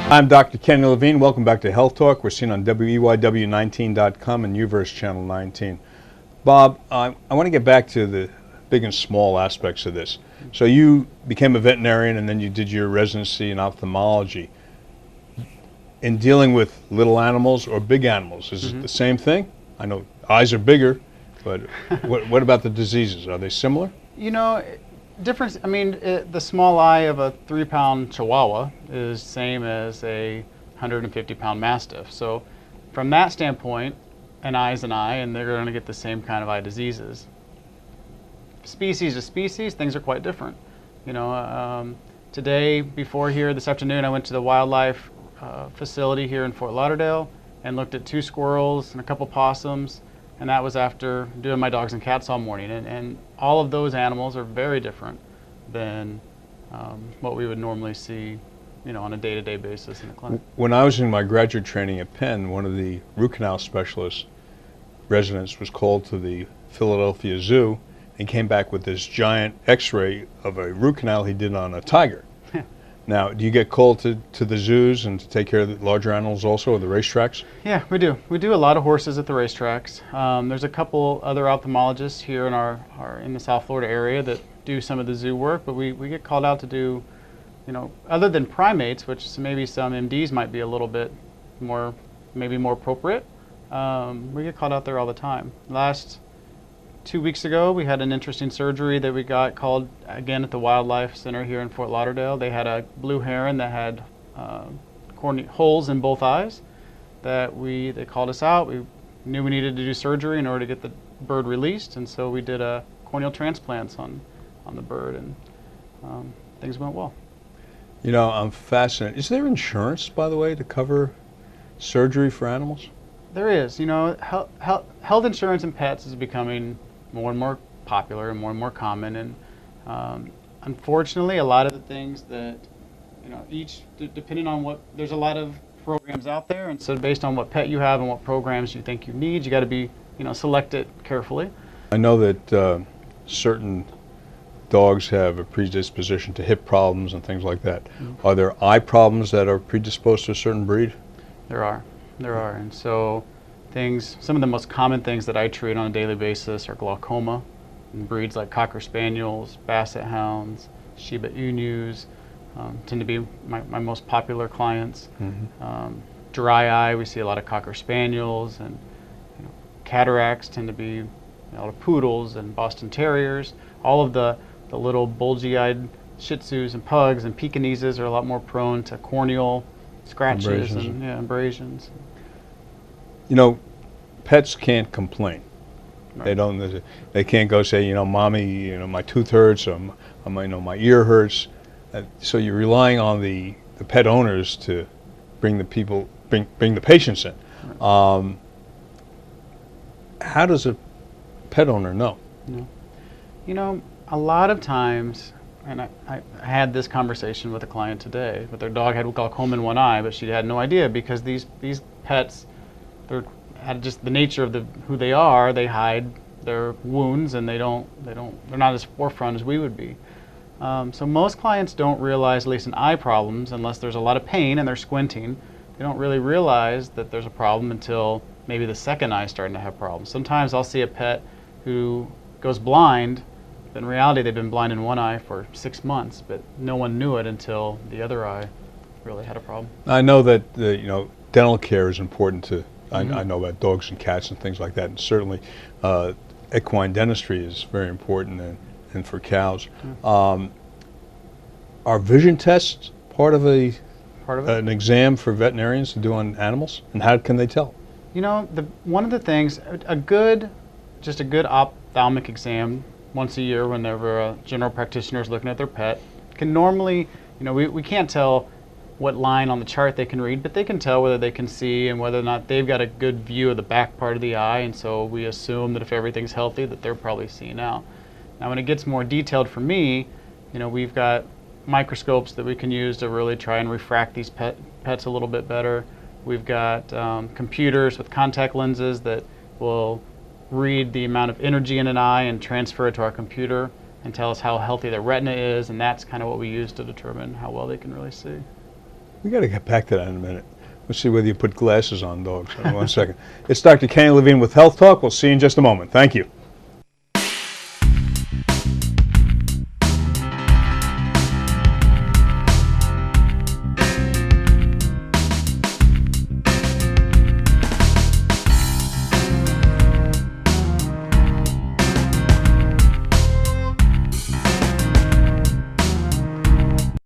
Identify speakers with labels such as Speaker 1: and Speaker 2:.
Speaker 1: I'm Dr. Kenneth Levine. Welcome back to Health Talk. We're seen on WEYW19.com and UVerse Channel 19. Bob, I want to get back to the big and small aspects of this. So you became a veterinarian and then you did your residency in ophthalmology. In dealing with little animals or big animals, is it the same thing? I know eyes are bigger, but what about the diseases? Are they similar?
Speaker 2: You know, difference. I mean, the small eye of a 3-pound Chihuahua is same as a 150-pound Mastiff. So, from that standpoint, an eye is an eye, and they're going to get the same kind of eye diseases. Species to species, things are quite different. You know, today, before here, this afternoon, I went to the wildlife facility here in Fort Lauderdale and looked at 2 squirrels and a couple possums. And that was after doing my dogs and cats all morning. And all of those animals are very different than what we would normally see, you know, on a day-to-day basis in the clinic.
Speaker 1: When I was in my graduate training at Penn, one of the root canal specialist residents was called to the Philadelphia Zoo and came back with this giant x-ray of a root canal he did on a tiger. Now, do you get called to the zoos and to take care of the larger animals also, or the racetracks?
Speaker 2: Yeah, we do. We do a lot of horses at the racetracks. There's a couple other ophthalmologists here in the South Florida area that do some of the zoo work, but we get called out to do, you know, other than primates, which maybe some MDs might be a little bit more, maybe more appropriate, we get called out there all the time. Last 2 weeks ago, we had an interesting surgery that we got called again at the Wildlife Center here in Fort Lauderdale. They had a blue heron that had holes in both eyes. They called us out. We knew we needed to do surgery in order to get the bird released, and so we did a corneal transplants on the bird, and things went well.
Speaker 1: You know, I'm fascinated. Is there insurance, by the way, to cover surgery for animals?
Speaker 2: There is. You know, health insurance in pets is becoming more and more popular and more common, and unfortunately, a lot of the things that, you know, depending on there's a lot of programs out there, and so based on what pet you have and what programs you think you need, you got to be, you know, select it carefully.
Speaker 1: I know that certain dogs have a predisposition to hip problems and things like that. Are there eye problems that are predisposed to a certain breed?
Speaker 2: There are, and so some of the most common things that I treat on a daily basis are glaucoma, and breeds like Cocker Spaniels, Basset Hounds, Shiba Inus tend to be my most popular clients. Dry eye, we see a lot of Cocker Spaniels, and, you know, cataracts tend to be a lot of Poodles and Boston Terriers. All of the little bulgy-eyed Shih Tzus and Pugs and Pekingeses are a lot more prone to corneal scratches and abrasions.
Speaker 1: You know, pets can't complain.
Speaker 2: Right.
Speaker 1: They can't go say, you know, mommy, you know, my tooth hurts, or you know, my ear hurts. So you're relying on the pet owners to bring the patients in.
Speaker 2: Right.
Speaker 1: How does a pet owner know?
Speaker 2: No. You know, a lot of times, and I had this conversation with a client today, but their dog had glaucoma in one eye, but she had no idea because these pets, they're just the nature of who they are. They hide their wounds, and they're not as forefront as we would be. So most clients don't realize, at least in eye problems, unless there's a lot of pain and they're squinting, they don't really realize that there's a problem until maybe the second eye is starting to have problems. Sometimes I'll see a pet who goes blind, but in reality they've been blind in one eye for 6 months, but no one knew it until the other eye really had a problem.
Speaker 1: I know that you know, dental care is important to. I know about dogs and cats and things like that, and certainly equine dentistry is very important, and for cows. Are vision tests part of an exam for veterinarians to do on animals, and how can they tell?
Speaker 2: You know, one of the things, just a good ophthalmic exam once a year, whenever a general practitioner is looking at their pet, can normally, you know, we can't tell what line on the chart they can read, but they can tell whether they can see and whether or not they've got a good view of the back part of the eye, and so we assume that if everything's healthy that they're probably seeing out. Now when it gets more detailed for me, you know, we've got microscopes that we can use to really try and refract these pets a little bit better. We've got computers with contact lenses that will read the amount of energy in an eye and transfer it to our computer and tell us how healthy their retina is, and that's kind of what we use to determine how well they can really see.
Speaker 1: We got to get back to that in a minute. We'll see whether you put glasses on dogs. In 1 second. It's Dr. Kenny Levine with Health Talk. We'll see you in just a moment. Thank you.